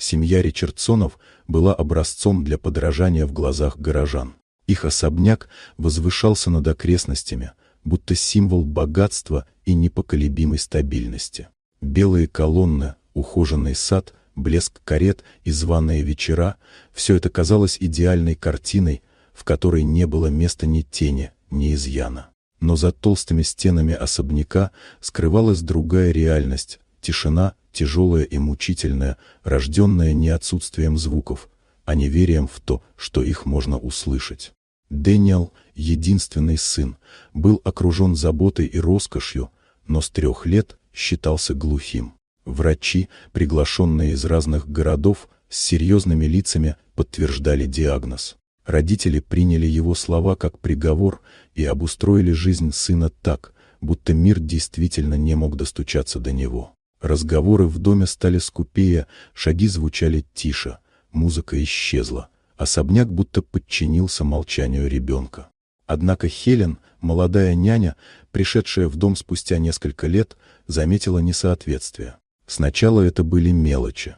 Семья Ричардсонов была образцом для подражания в глазах горожан. Их особняк возвышался над окрестностями, будто символ богатства и непоколебимой стабильности. Белые колонны, ухоженный сад, блеск карет и званые вечера – все это казалось идеальной картиной, в которой не было места ни тени, ни изъяна. Но за толстыми стенами особняка скрывалась другая реальность – тишина, тяжелая и мучительная, рожденная не отсутствием звуков, а неверием в то, что их можно услышать. Дэниел, единственный сын, был окружен заботой и роскошью, но с 3 лет считался глухим. Врачи, приглашенные из разных городов, с серьезными лицами подтверждали диагноз. Родители приняли его слова как приговор и обустроили жизнь сына так, будто мир действительно не мог достучаться до него. Разговоры в доме стали скупее, шаги звучали тише, музыка исчезла. Особняк будто подчинился молчанию ребенка. Однако Хелен, молодая няня, пришедшая в дом спустя несколько лет, заметила несоответствие. Сначала это были мелочи.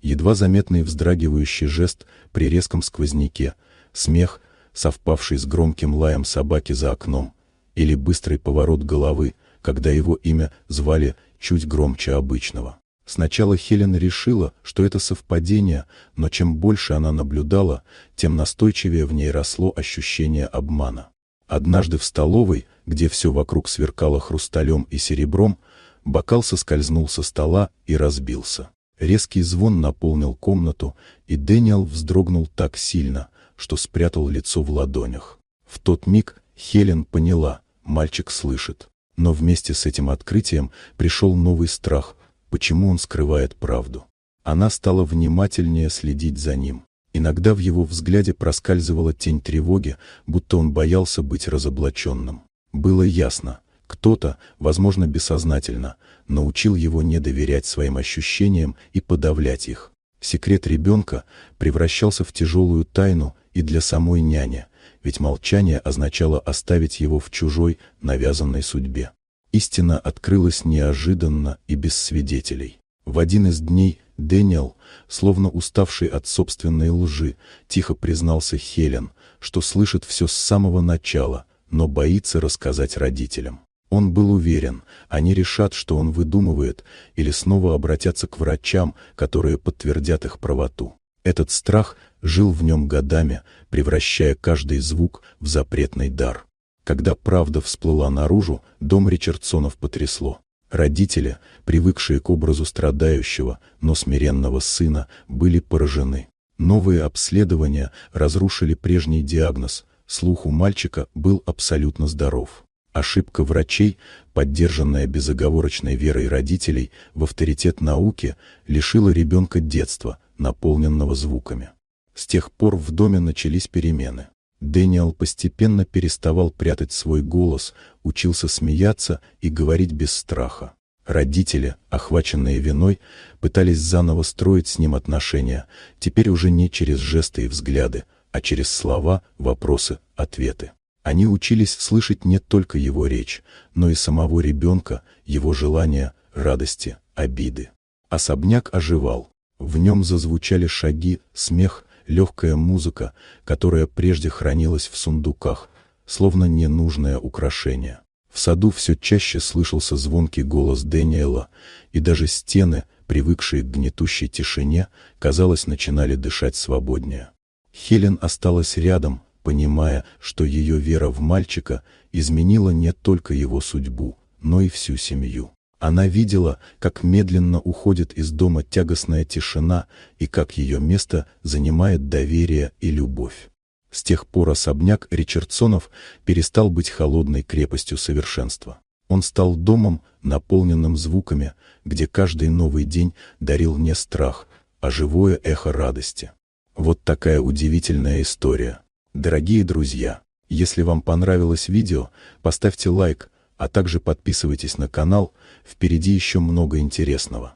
Едва заметный вздрагивающий жест при резком сквозняке, смех, совпавший с громким лаем собаки за окном, или быстрый поворот головы, когда его имя звали чуть громче обычного. Сначала Хелен решила, что это совпадение, но чем больше она наблюдала, тем настойчивее в ней росло ощущение обмана. Однажды в столовой, где все вокруг сверкало хрусталем и серебром, бокал соскользнул со стола и разбился. Резкий звон наполнил комнату, и Дэниел вздрогнул так сильно, что спрятал лицо в ладонях. В тот миг Хелен поняла, мальчик слышит. Но вместе с этим открытием пришел новый страх. Почему он скрывает правду? Она стала внимательнее следить за ним. Иногда в его взгляде проскальзывала тень тревоги, будто он боялся быть разоблаченным. Было ясно, кто-то, возможно бессознательно, научил его не доверять своим ощущениям и подавлять их. Секрет ребенка превращался в тяжелую тайну и для самой няни, ведь молчание означало оставить его в чужой, навязанной судьбе. Истина открылась неожиданно и без свидетелей. В один из дней Дэниел, словно уставший от собственной лжи, тихо признался Хелен, что слышит все с самого начала, но боится рассказать родителям. Он был уверен, они решат, что он выдумывает, или снова обратятся к врачам, которые подтвердят их правоту. Этот страх жил в нем годами, превращая каждый звук в запретный дар. Когда правда всплыла наружу, дом Ричардсонов потрясло. Родители, привыкшие к образу страдающего, но смиренного сына, были поражены. Новые обследования разрушили прежний диагноз. Слух у мальчика был абсолютно здоров. Ошибка врачей, поддержанная безоговорочной верой родителей в авторитет науки, лишила ребенка детства, наполненного звуками. С тех пор в доме начались перемены. Дэниел постепенно переставал прятать свой голос, учился смеяться и говорить без страха. Родители, охваченные виной, пытались заново строить с ним отношения, теперь уже не через жесты и взгляды, а через слова, вопросы, ответы. Они учились слышать не только его речь, но и самого ребенка, его желания, радости, обиды. Особняк оживал. В нем зазвучали шаги, смех, легкая музыка, которая прежде хранилась в сундуках, словно ненужное украшение. В саду все чаще слышался звонкий голос Дэниела, и даже стены, привыкшие к гнетущей тишине, казалось, начинали дышать свободнее. Хелен осталась рядом, понимая, что ее вера в мальчика изменила не только его судьбу, но и всю семью. Она видела, как медленно уходит из дома тягостная тишина и как ее место занимает доверие и любовь. С тех пор особняк Ричардсонов перестал быть холодной крепостью совершенства. Он стал домом, наполненным звуками, где каждый новый день дарил не страх, а живое эхо радости. Вот такая удивительная история. Дорогие друзья, если вам понравилось видео, поставьте лайк, а также подписывайтесь на канал, впереди еще много интересного.